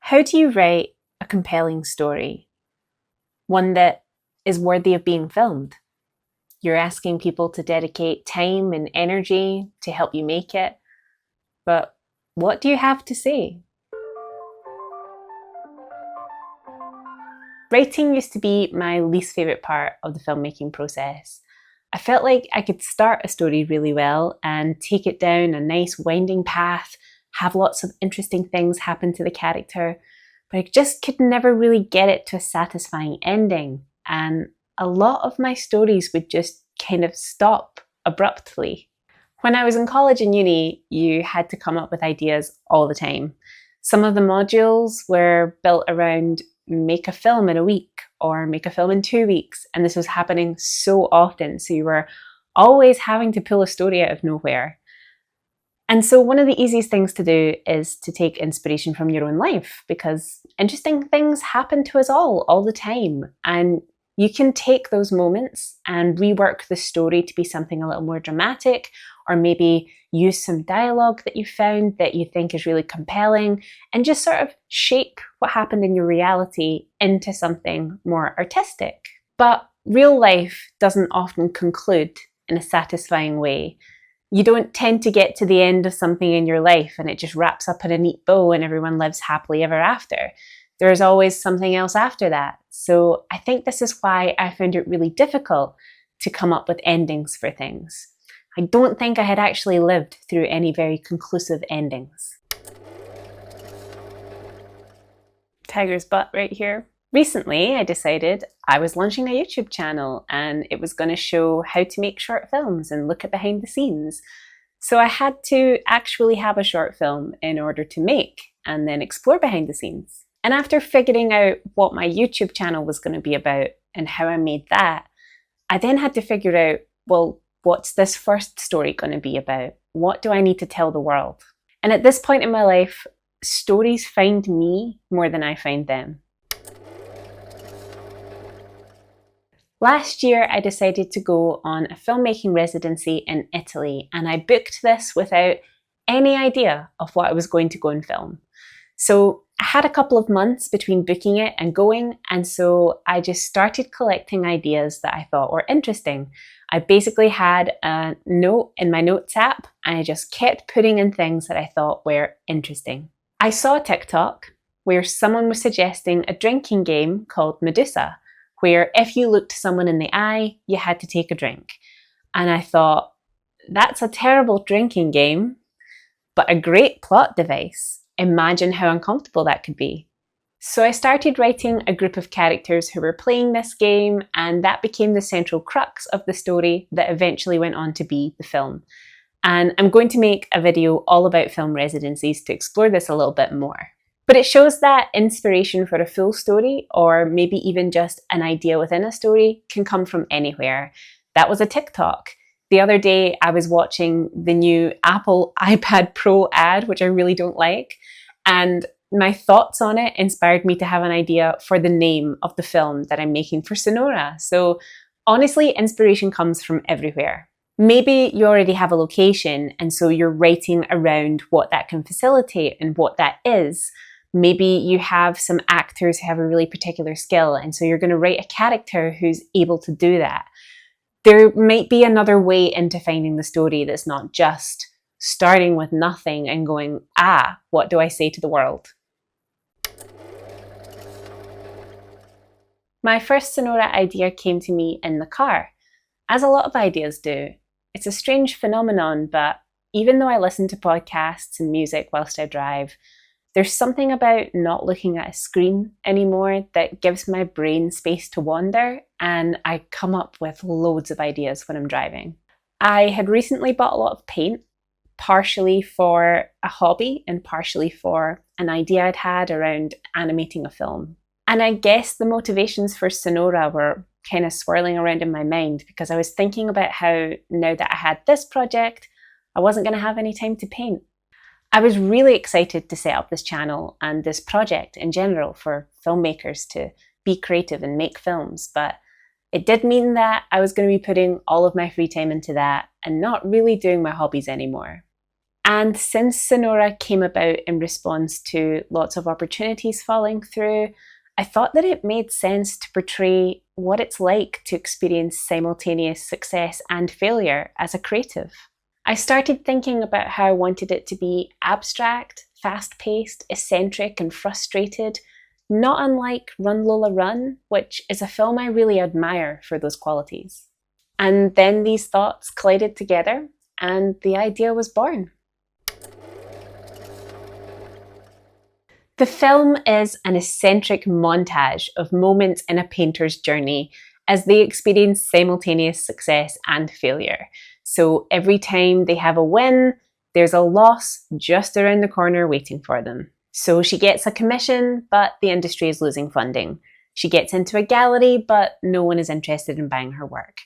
How do you write a compelling story? One that is worthy of being filmed? You're asking people to dedicate time and energy to help you make it, but what do you have to say? Writing used to be my least favourite part of the filmmaking process. I felt like I could start a story really well and take it down a nice winding path, have lots of interesting things happen to the character, but I just could never really get it to a satisfying ending. And a lot of my stories would just kind of stop abruptly. When I was in college and uni, you had to come up with ideas all the time. Some of the modules were built around make a film in a week or make a film in 2 weeks, and this was happening so often, so you were always having to pull a story out of nowhere. And so one of the easiest things to do is to take inspiration from your own life, because interesting things happen to us all the time, and you can take those moments and rework the story to be something a little more dramatic, or maybe use some dialogue that you found that you think is really compelling, and just sort of shape what happened in your reality into something more artistic. But real life doesn't often conclude in a satisfying way. You don't tend to get to the end of something in your life and it just wraps up in a neat bow and everyone lives happily ever after. There's always something else after that. So I think this is why I found it really difficult to come up with endings for things. I don't think I had actually lived through any very conclusive endings. Tiger's butt right here. Recently, I decided I was launching a YouTube channel and it was going to show how to make short films and look at behind the scenes. So I had to actually have a short film in order to make and then explore behind the scenes. And after figuring out what my YouTube channel was going to be about and how I made that, I then had to figure out, well, what's this first story going to be about? What do I need to tell the world? And at this point in my life, stories find me more than I find them. Last year, I decided to go on a filmmaking residency in Italy, and I booked this without any idea of what I was going to go and film. So I had a couple of months between booking it and going, and so I just started collecting ideas that I thought were interesting. I basically had a note in my notes app, and I just kept putting in things that I thought were interesting. I saw a TikTok where someone was suggesting a drinking game called Medusa, where if you looked someone in the eye, you had to take a drink. And I thought, that's a terrible drinking game, but a great plot device. Imagine how uncomfortable that could be. So I started writing a group of characters who were playing this game, and that became the central crux of the story that eventually went on to be the film. And I'm going to make a video all about film residencies to explore this a little bit more. But it shows that inspiration for a full story, or maybe even just an idea within a story, can come from anywhere. That was a TikTok. The other day, I was watching the new Apple iPad Pro ad, which I really don't like, and my thoughts on it inspired me to have an idea for the name of the film that I'm making for Cinora. So honestly, inspiration comes from everywhere. Maybe you already have a location, and so you're writing around what that can facilitate and what that is. Maybe you have some actors who have a really particular skill, and so you're going to write a character who's able to do that. There might be another way into finding the story that's not just starting with nothing and going, what do I say to the world? My first Cinora idea came to me in the car, as a lot of ideas do. It's a strange phenomenon, but even though I listen to podcasts and music whilst I drive, there's something about not looking at a screen anymore that gives my brain space to wander, and I come up with loads of ideas when I'm driving. I had recently bought a lot of paint, partially for a hobby and partially for an idea I'd had around animating a film. And I guess the motivations for Cinora were kind of swirling around in my mind because I was thinking about how now that I had this project, I wasn't going to have any time to paint. I was really excited to set up this channel and this project in general for filmmakers to be creative and make films, but it did mean that I was going to be putting all of my free time into that and not really doing my hobbies anymore. And since Cinora came about in response to lots of opportunities falling through, I thought that it made sense to portray what it's like to experience simultaneous success and failure as a creative. I started thinking about how I wanted it to be abstract, fast-paced, eccentric, and frustrated, not unlike Run Lola Run, which is a film I really admire for those qualities. And then these thoughts collided together, and the idea was born. The film is an eccentric montage of moments in a painter's journey as they experience simultaneous success and failure. So every time they have a win, there's a loss just around the corner waiting for them. So she gets a commission, but the industry is losing funding. She gets into a gallery, but no one is interested in buying her work.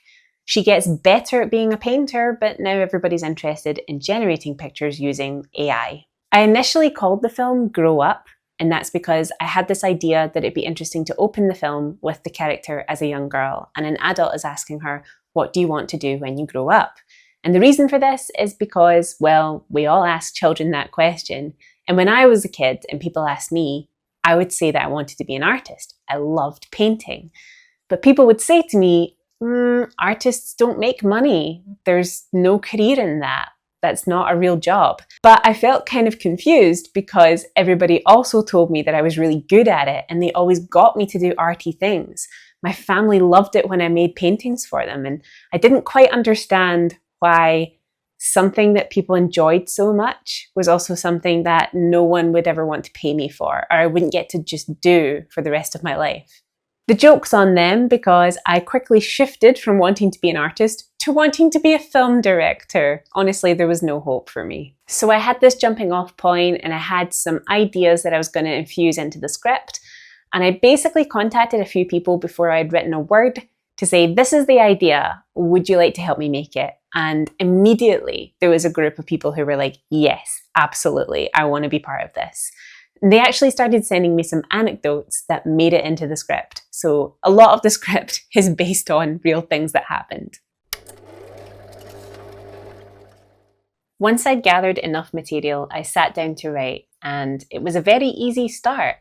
She gets better at being a painter, but now everybody's interested in generating pictures using AI. I initially called the film Grow Up, and that's because I had this idea that it'd be interesting to open the film with the character as a young girl, and an adult is asking her, "What do you want to do when you grow up?" And the reason for this is because, well, we all ask children that question. And when I was a kid and people asked me, I would say that I wanted to be an artist. I loved painting. But people would say to me, artists don't make money. There's no career in that. That's not a real job. But I felt kind of confused because everybody also told me that I was really good at it and they always got me to do arty things. My family loved it when I made paintings for them, and I didn't quite understand why something that people enjoyed so much was also something that no one would ever want to pay me for, or I wouldn't get to just do for the rest of my life. The joke's on them because I quickly shifted from wanting to be an artist to wanting to be a film director. Honestly, there was no hope for me. So I had this jumping off point and I had some ideas that I was going to infuse into the script. And I basically contacted a few people before I'd written a word to say, this is the idea, would you like to help me make it? And immediately there was a group of people who were like, yes, absolutely, I want to be part of this. They actually started sending me some anecdotes that made it into the script. So a lot of the script is based on real things that happened. Once I'd gathered enough material, I sat down to write, and it was a very easy start.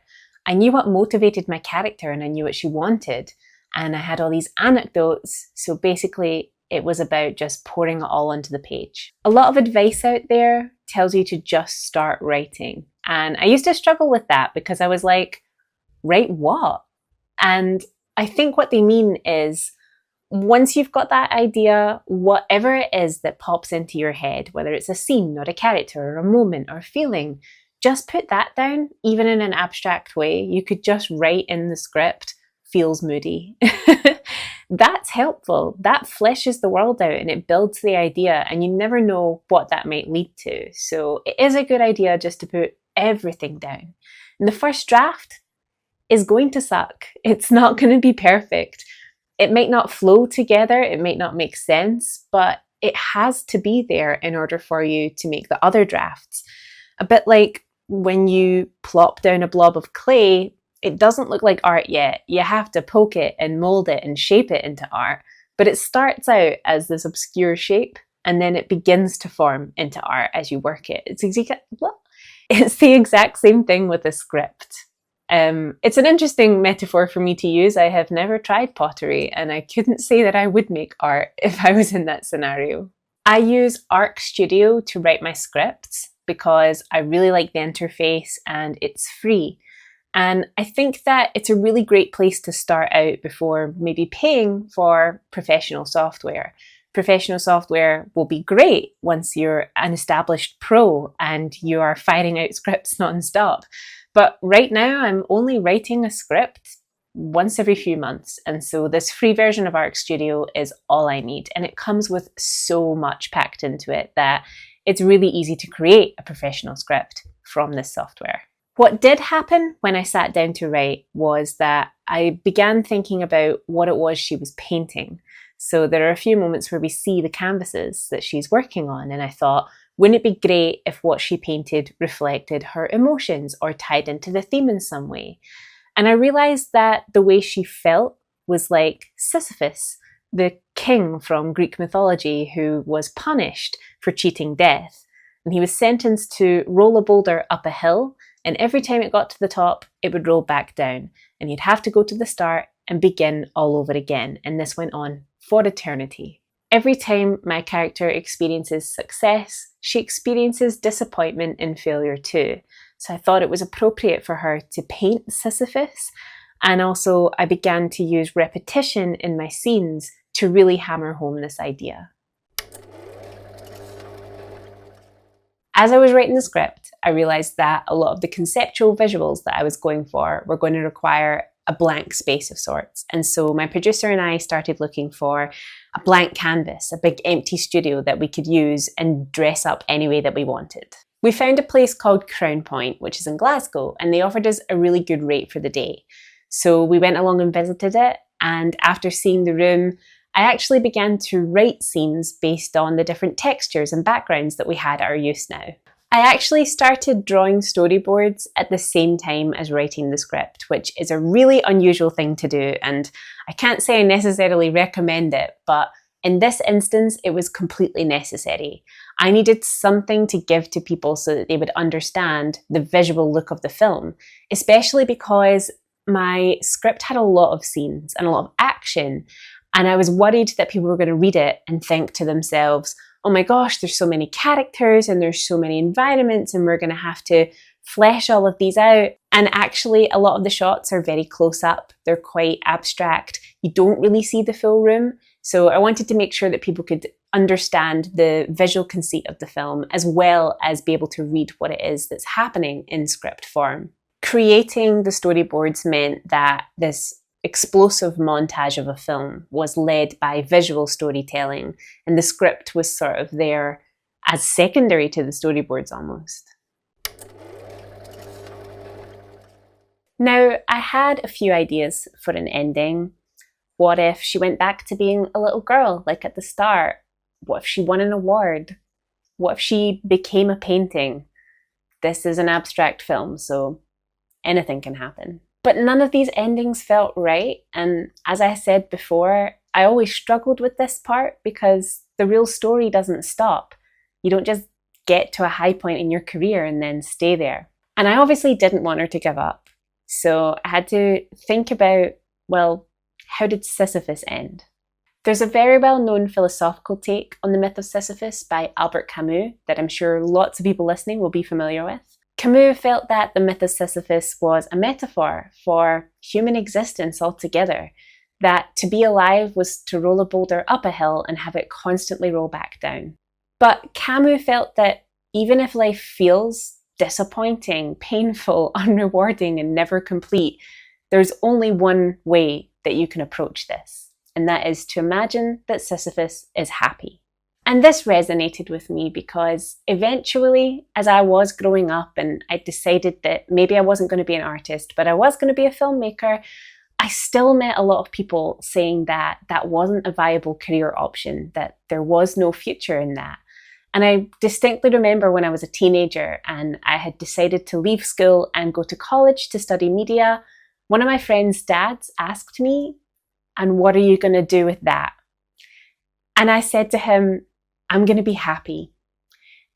I knew what motivated my character and I knew what she wanted. And I had all these anecdotes, so basically it was about just pouring it all onto the page. A lot of advice out there tells you to just start writing. And I used to struggle with that because I was like, write what? And I think what they mean is, once you've got that idea, whatever it is that pops into your head, whether it's a scene or a character or a moment or a feeling, just put that down, even in an abstract way. You could just write in the script, feels moody. That's helpful. That fleshes the world out and it builds the idea, and you never know what that might lead to. So it is a good idea just to put everything down. And the first draft is going to suck. It's not going to be perfect. It might not flow together. It might not make sense, but it has to be there in order for you to make the other drafts. A bit like when you plop down a blob of clay, it doesn't look like art yet. You have to poke it and mold it and shape it into art. But it starts out as this obscure shape and then it begins to form into art as you work it. It's the exact same thing with a script. It's an interesting metaphor for me to use. I have never tried pottery and I couldn't say that I would make art if I was in that scenario. I use Arc Studio to write my scripts because I really like the interface and it's free. And I think that it's a really great place to start out before maybe paying for professional software. Professional software will be great once you're an established pro and you are firing out scripts non-stop. But right now I'm only writing a script once every few months. And so this free version of Arc Studio is all I need. And it comes with so much packed into it that it's really easy to create a professional script from this software. What did happen when I sat down to write was that I began thinking about what it was she was painting. So there are a few moments where we see the canvases that she's working on, and I thought, wouldn't it be great if what she painted reflected her emotions or tied into the theme in some way? And I realized that the way she felt was like Sisyphus, the king from Greek mythology who was punished for cheating death. and he was sentenced to roll a boulder up a hill, and every time it got to the top, it would roll back down, and he'd have to go to the start and begin all over again, and this went on for eternity. Every time my character experiences success, she experiences disappointment and failure too. So I thought it was appropriate for her to paint Sisyphus, and also I began to use repetition in my scenes to really hammer home this idea. As I was writing the script, I realised that a lot of the conceptual visuals that I was going for were going to require a blank space of sorts. And so my producer and I started looking for a blank canvas, a big empty studio that we could use and dress up any way that we wanted. We found a place called Crown Point, which is in Glasgow, and they offered us a really good rate for the day. So we went along and visited it, and after seeing the room, I actually began to write scenes based on the different textures and backgrounds that we had at our use now. I actually started drawing storyboards at the same time as writing the script, which is a really unusual thing to do, and I can't say I necessarily recommend it, but in this instance, it was completely necessary. I needed something to give to people so that they would understand the visual look of the film, especially because my script had a lot of scenes and a lot of action, and I was worried that people were going to read it and think to themselves, oh my gosh, there's so many characters and there's so many environments and we're going to have to flesh all of these out. And actually, a lot of the shots are very close up. They're quite abstract. You don't really see the full room. So I wanted to make sure that people could understand the visual conceit of the film as well as be able to read what it is that's happening in script form. Creating the storyboards meant that this explosive montage of a film was led by visual storytelling, and the script was sort of there as secondary to the storyboards almost. Now, I had a few ideas for an ending. What if she went back to being a little girl, like at the start? What if she won an award? What if she became a painting? This is an abstract film, so anything can happen. But none of these endings felt right, and as I said before, I always struggled with this part because the real story doesn't stop. You don't just get to a high point in your career and then stay there. And I obviously didn't want her to give up. So I had to think about, well, how did Sisyphus end? There's a very well-known philosophical take on the myth of Sisyphus by Albert Camus that I'm sure lots of people listening will be familiar with. Camus felt that the myth of Sisyphus was a metaphor for human existence altogether, that to be alive was to roll a boulder up a hill and have it constantly roll back down. But Camus felt that even if life feels disappointing, painful, unrewarding, and never complete, there's only one way that you can approach this, and that is to imagine that Sisyphus is happy. And this resonated with me because eventually, as I was growing up and I decided that maybe I wasn't going to be an artist, but I was going to be a filmmaker, I still met a lot of people saying that that wasn't a viable career option, that there was no future in that. And I distinctly remember when I was a teenager and I had decided to leave school and go to college to study media, one of my friend's dads asked me, "And what are you going to do with that?" And I said to him, "I'm going to be happy."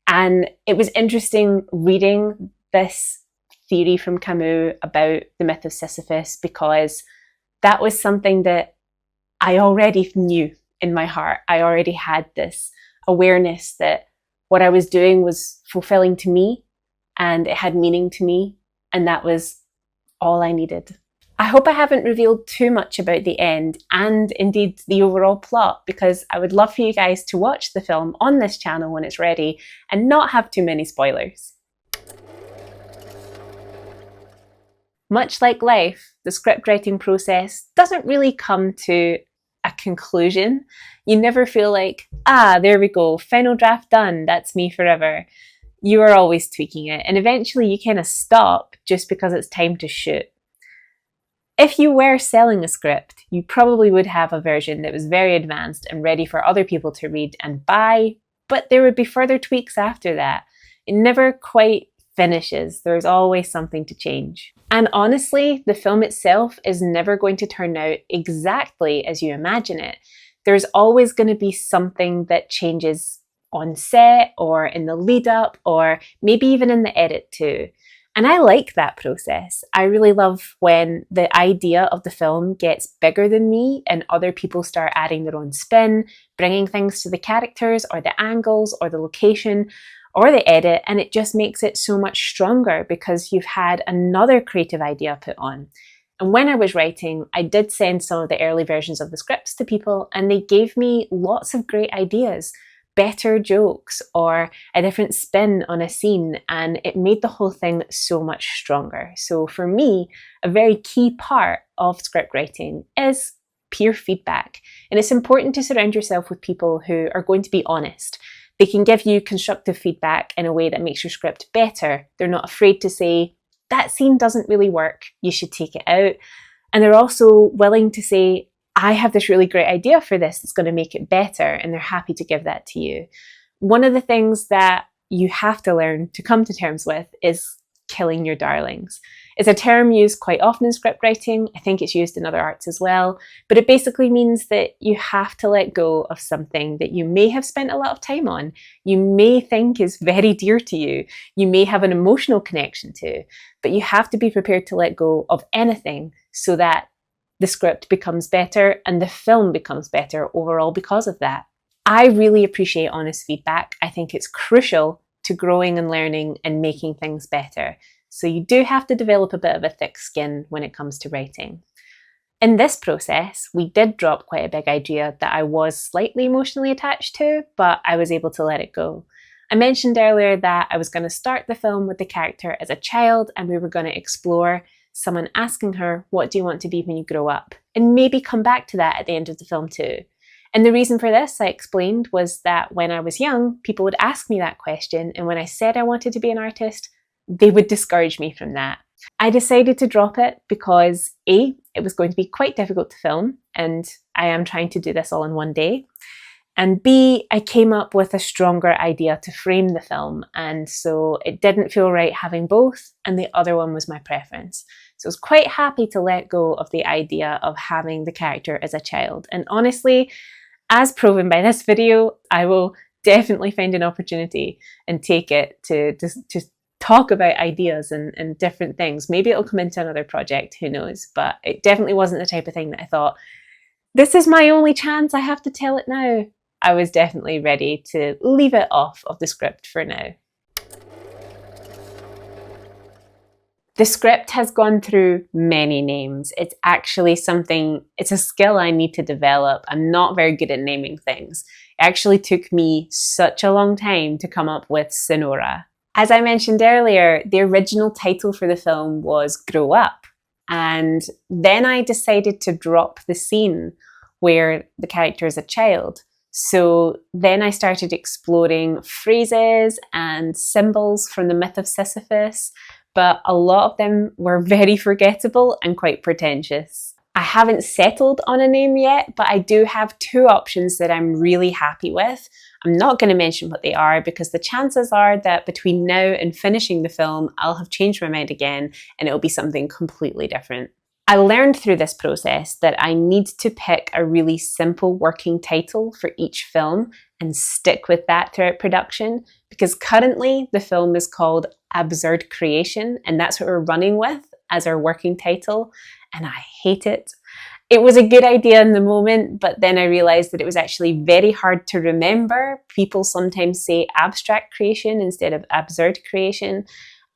And it was interesting reading this theory from Camus about the myth of Sisyphus, because that was something that I already knew in my heart. I already had this awareness that what I was doing was fulfilling to me and it had meaning to me, and that was all I needed. I hope I haven't revealed too much about the end and indeed the overall plot, because I would love for you guys to watch the film on this channel when it's ready and not have too many spoilers. Much like life, the script writing process doesn't really come to a conclusion. You never feel like, there we go, final draft done, that's me forever. You are always tweaking it, and eventually you kind of stop just because it's time to shoot. If you were selling a script, you probably would have a version that was very advanced and ready for other people to read and buy, but there would be further tweaks after that. It never quite finishes. There's always something to change. And honestly, the film itself is never going to turn out exactly as you imagine it. There's always going to be something that changes on set or in the lead up or maybe even in the edit too. And I like that process. I really love when the idea of the film gets bigger than me and other people start adding their own spin, bringing things to the characters or the angles or the location or the edit, and it just makes it so much stronger because you've had another creative idea put on. And when I was writing, I did send some of the early versions of the scripts to people and they gave me lots of great ideas, better jokes or a different spin on a scene, and it made the whole thing so much stronger. So for me, a very key part of script writing is peer feedback. And it's important to surround yourself with people who are going to be honest. They can give you constructive feedback in a way that makes your script better. They're not afraid to say, that scene doesn't really work, you should take it out. And they're also willing to say, I have this really great idea for this that's going to make it better, and they're happy to give that to you. One of the things that you have to learn to come to terms with is killing your darlings. It's a term used quite often in script writing. I think it's used in other arts as well, but it basically means that you have to let go of something that you may have spent a lot of time on, you may think is very dear to you, you may have an emotional connection to, but you have to be prepared to let go of anything so that the script becomes better and the film becomes better overall because of that. I really appreciate honest feedback. I think it's crucial to growing and learning and making things better. So you do have to develop a bit of a thick skin when it comes to writing. In this process, we did drop quite a big idea that I was slightly emotionally attached to, but I was able to let it go. I mentioned earlier that I was going to start the film with the character as a child and we were going to explore someone asking her, what do you want to be when you grow up? And maybe come back to that at the end of the film too. And the reason for this, I explained, was that when I was young, people would ask me that question. And when I said I wanted to be an artist, they would discourage me from that. I decided to drop it because A, it was going to be quite difficult to film, and I am trying to do this all in one day. And B, I came up with a stronger idea to frame the film, and so it didn't feel right having both, and the other one was my preference. So I was quite happy to let go of the idea of having the character as a child. And honestly, as proven by this video, I will definitely find an opportunity and take it to talk about ideas and different things. Maybe it'll come into another project, who knows? But it definitely wasn't the type of thing that I thought, this is my only chance, I have to tell it now. I was definitely ready to leave it off of the script for now. The script has gone through many names. It's actually it's a skill I need to develop. I'm not very good at naming things. It actually took me such a long time to come up with Cinora. As I mentioned earlier, the original title for the film was Grow Up. And then I decided to drop the scene where the character is a child. So then I started exploring phrases and symbols from the myth of Sisyphus, but a lot of them were very forgettable and quite pretentious. I haven't settled on a name yet, but I do have two options that I'm really happy with. I'm not going to mention what they are because the chances are that between now and finishing the film, I'll have changed my mind again and it'll be something completely different. I learned through this process that I need to pick a really simple working title for each film and stick with that throughout production, because currently the film is called Absurd Creation and that's what we're running with as our working title, and I hate it. It was a good idea in the moment, but then I realized that it was actually very hard to remember. People sometimes say abstract creation instead of absurd creation.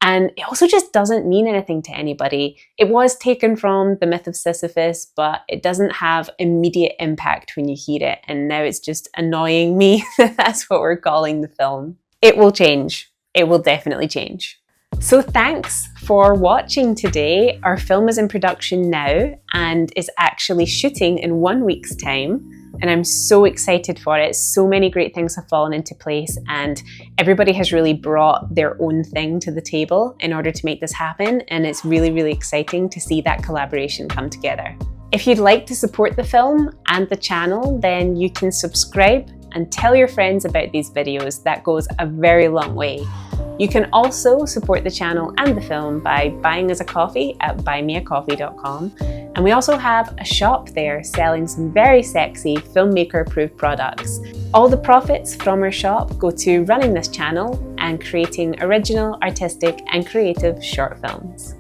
And it also just doesn't mean anything to anybody. It was taken from the myth of Sisyphus, but it doesn't have immediate impact when you hear it. And now it's just annoying me that that's what we're calling the film. It will change. It will definitely change. So thanks for watching today. Our film is in production now and is actually shooting in 1 week's time. And I'm so excited for it. So many great things have fallen into place and everybody has really brought their own thing to the table in order to make this happen. And it's really, really exciting to see that collaboration come together. If you'd like to support the film and the channel, then you can subscribe and tell your friends about these videos. That goes a very long way. You can also support the channel and the film by buying us a coffee at buymeacoffee.com. And we also have a shop there selling some very sexy filmmaker-approved products. All the profits from our shop go to running this channel and creating original, artistic and creative short films.